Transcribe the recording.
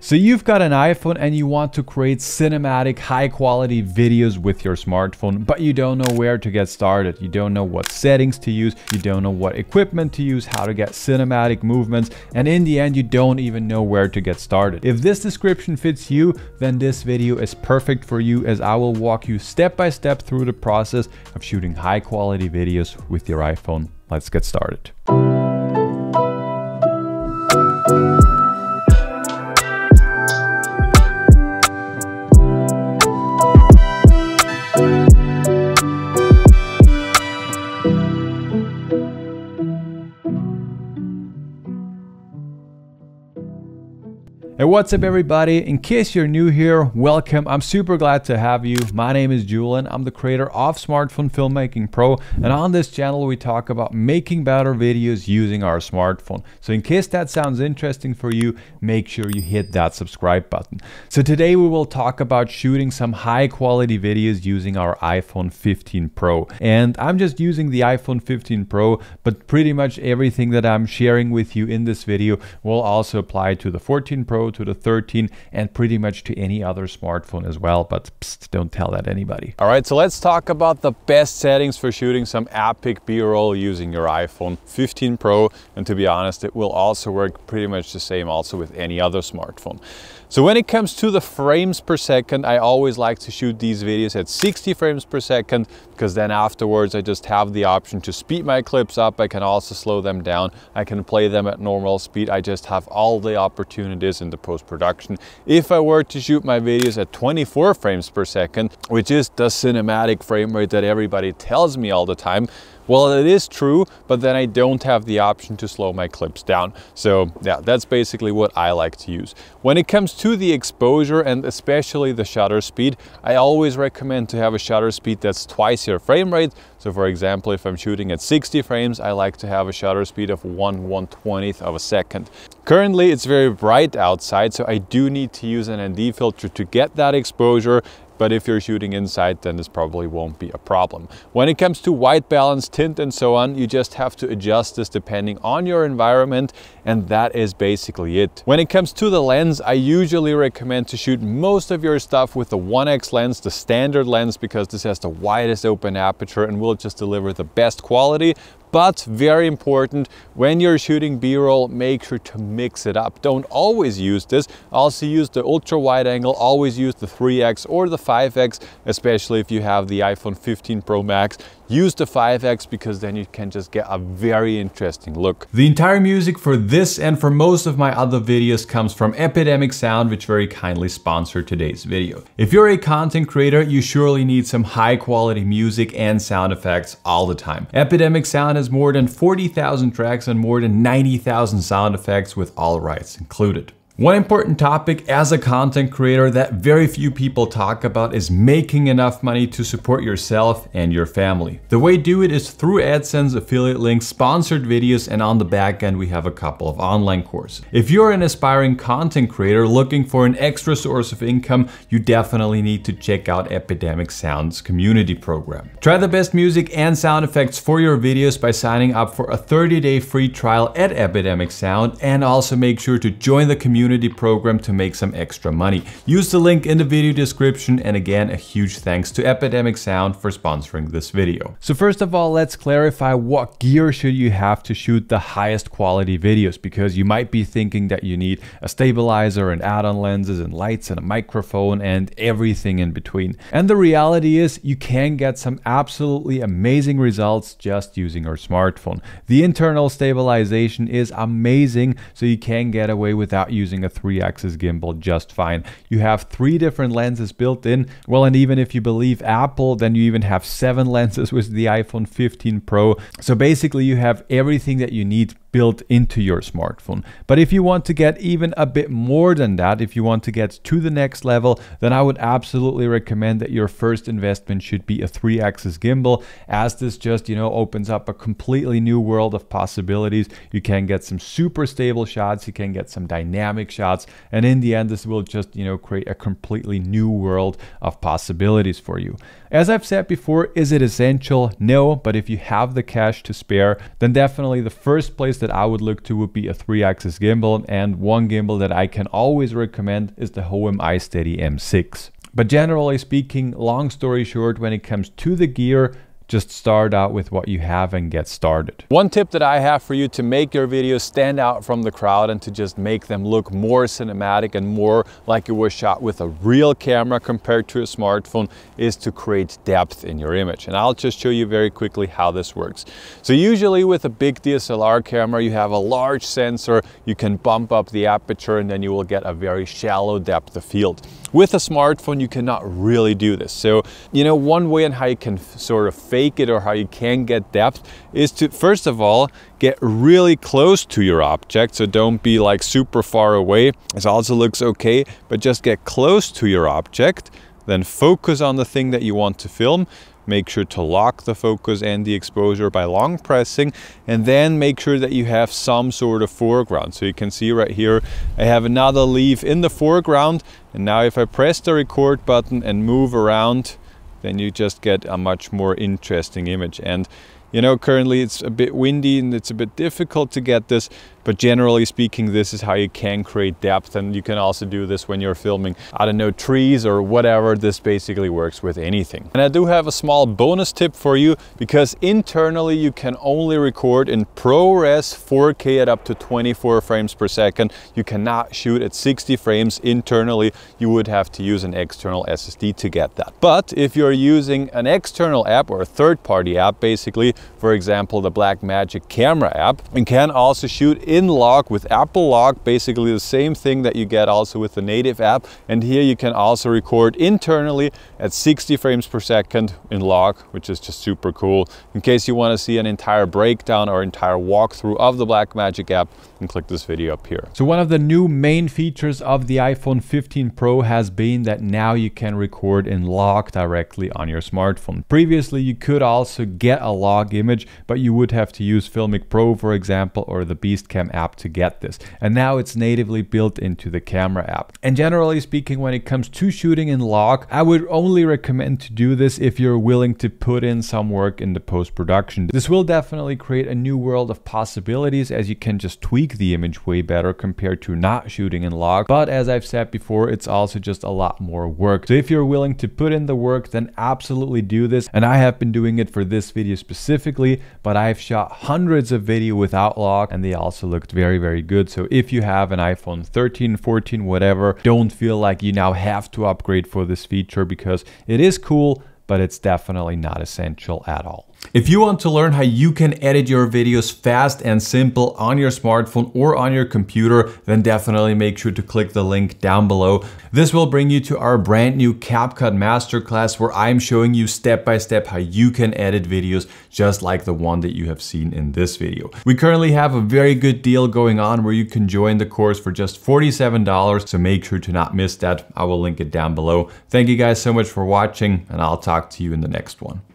So you've got an iPhone and you want to create cinematic, high quality videos with your smartphone, but you don't know where to get started. You don't know what settings to use. You don't know what equipment to use, how to get cinematic movements. And in the end, you don't even know where to get started. If this description fits you, then this video is perfect for you, as I will walk you step by step through the process of shooting high quality videos with your iPhone. Let's get started. Hey, what's up everybody? In case you're new here, welcome. I'm super glad to have you. My name is Julian. I'm the creator of Smartphone Filmmaking Pro, and on this channel we talk about making better videos using our smartphone. So in case that sounds interesting for you, make sure you hit that subscribe button. So today we will talk about shooting some high quality videos using our iPhone 15 Pro. And I'm just using the iPhone 15 Pro, but pretty much everything that I'm sharing with you in this video will also apply to the 14 Pro, to the 13, and pretty much to any other smartphone as well, but psst, don't tell that anybody. All right, so let's talk about the best settings for shooting some epic B-roll using your iPhone 15 Pro, and to be honest, it will also work pretty much the same also with any other smartphone. So when it comes to the frames per second, I always like to shoot these videos at 60 frames per second, because then afterwards I just have the option to speed my clips up. I can also slow them down. I can play them at normal speed. I just have all the opportunities in the post-production. If I were to shoot my videos at 24 frames per second, which is the cinematic frame rate that everybody tells me all the time, well, it is true, but then I don't have the option to slow my clips down. So yeah, that's basically what I like to use. When it comes to the exposure and especially the shutter speed, I always recommend to have a shutter speed that's twice your frame rate. So for example, if I'm shooting at 60 frames, I like to have a shutter speed of 1/120th of a second. Currently, it's very bright outside, so I do need to use an ND filter to get that exposure. But if you're shooting inside, then this probably won't be a problem. When it comes to white balance, tint and so on, you just have to adjust this depending on your environment, and that is basically it. When it comes to the lens, I usually recommend to shoot most of your stuff with the 1x lens, the standard lens, because this has the widest open aperture and will just deliver the best quality. But very important, when you're shooting B-roll, make sure to mix it up. Don't always use this. Also use the ultra wide angle, always use the 3x or the 5x, especially if you have the iPhone 15 Pro Max. Use the 5x because then you can just get a very interesting look. The entire music for this and for most of my other videos comes from Epidemic Sound, which very kindly sponsored today's video. If you're a content creator, you surely need some high quality music and sound effects all the time. Epidemic Sound has more than 40,000 tracks and more than 90,000 sound effects with all rights included. One important topic as a content creator that very few people talk about is making enough money to support yourself and your family. The way to do it is through AdSense, affiliate links, sponsored videos, and on the back end we have a couple of online courses. If you're an aspiring content creator looking for an extra source of income, you definitely need to check out Epidemic Sound's community program. Try the best music and sound effects for your videos by signing up for a 30-day free trial at Epidemic Sound, and also make sure to join the community program to make some extra money. Use the link in the video description, and again, a huge thanks to Epidemic Sound for sponsoring this video. So first of all, let's clarify what gear should you have to shoot the highest quality videos, because you might be thinking that you need a stabilizer and add-on lenses and lights and a microphone and everything in between. And the reality is you can get some absolutely amazing results just using your smartphone. The internal stabilization is amazing, so you can get away without using a 3-axis gimbal just fine. You have 3 different lenses built in. Well, and even if you believe Apple, then you even have 7 lenses with the iPhone 15 Pro. So basically you have everything that you need built into your smartphone. But if you want to get even a bit more than that, if you want to get to the next level, then I would absolutely recommend that your first investment should be a 3-axis gimbal, as this just, opens up a completely new world of possibilities. You can get some super stable shots, you can get some dynamic shots, and in the end, this will just, create a completely new world of possibilities for you. As I've said before, is it essential? No, but if you have the cash to spare, then definitely the first place that that I would look to would be a 3-axis gimbal, and one gimbal that I can always recommend is the Hohem iSteady M6. But generally speaking, long story short, when it comes to the gear, just start out with what you have and get started. One tip that I have for you to make your videos stand out from the crowd and to just make them look more cinematic and more like it was shot with a real camera compared to a smartphone is to create depth in your image. And I'll just show you very quickly how this works. So usually with a big DSLR camera, you have a large sensor, you can bump up the aperture and then you will get a very shallow depth of field. With a smartphone, you cannot really do this. So, you know, one way on how you can sort of fake it or how you can get depth is to, first of all, get really close to your object. So don't be like super far away. This also looks okay, but just get close to your object, then focus on the thing that you want to film. Make sure to lock the focus and the exposure by long pressing, and then make sure that you have some sort of foreground. So you can see right here, I have another leaf in the foreground, and now if I press the record button and move around, then you just get a much more interesting image. And you know, currently it's a bit windy and it's a bit difficult to get this, but generally speaking, this is how you can create depth. And you can also do this when you're filming, I don't know, trees or whatever. This basically works with anything. And I do have a small bonus tip for you, because internally you can only record in ProRes 4K at up to 24 frames per second. You cannot shoot at 60 frames internally. You would have to use an external SSD to get that. But if you're using an external app or a third-party app, basically, for example, the Blackmagic camera app, you can also shoot in log with Apple Log, basically the same thing that you get also with the native app. And here you can also record internally at 60 frames per second in log, which is just super cool. In case you want to see an entire breakdown or entire walkthrough of the Blackmagic app, and click this video up here. So one of the new main features of the iPhone 15 Pro has been that now you can record in log directly on your smartphone. Previously, you could also get a log image, but you would have to use Filmic Pro, for example, or the Beastcam app to get this. And now it's natively built into the camera app. And generally speaking, when it comes to shooting in log, I would only recommend to do this if you're willing to put in some work in the post-production. This will definitely create a new world of possibilities, as you can just tweak the image way better compared to not shooting in log. But as I've said before, it's also just a lot more work. So if you're willing to put in the work, then absolutely do this. And I have been doing it for this video specifically, but I've shot hundreds of video without log and they also looked very, very good. So if you have an iPhone 13, 14, whatever, don't feel like you now have to upgrade for this feature, because it is cool, but it's definitely not essential at all. If you want to learn how you can edit your videos fast and simple on your smartphone or on your computer, then definitely make sure to click the link down below. This will bring you to our brand new CapCut Masterclass, where I'm showing you step by step how you can edit videos just like the one that you have seen in this video. We currently have a very good deal going on where you can join the course for just $47, so make sure to not miss that. I will link it down below. Thank you guys so much for watching, and I'll talk to you in the next one.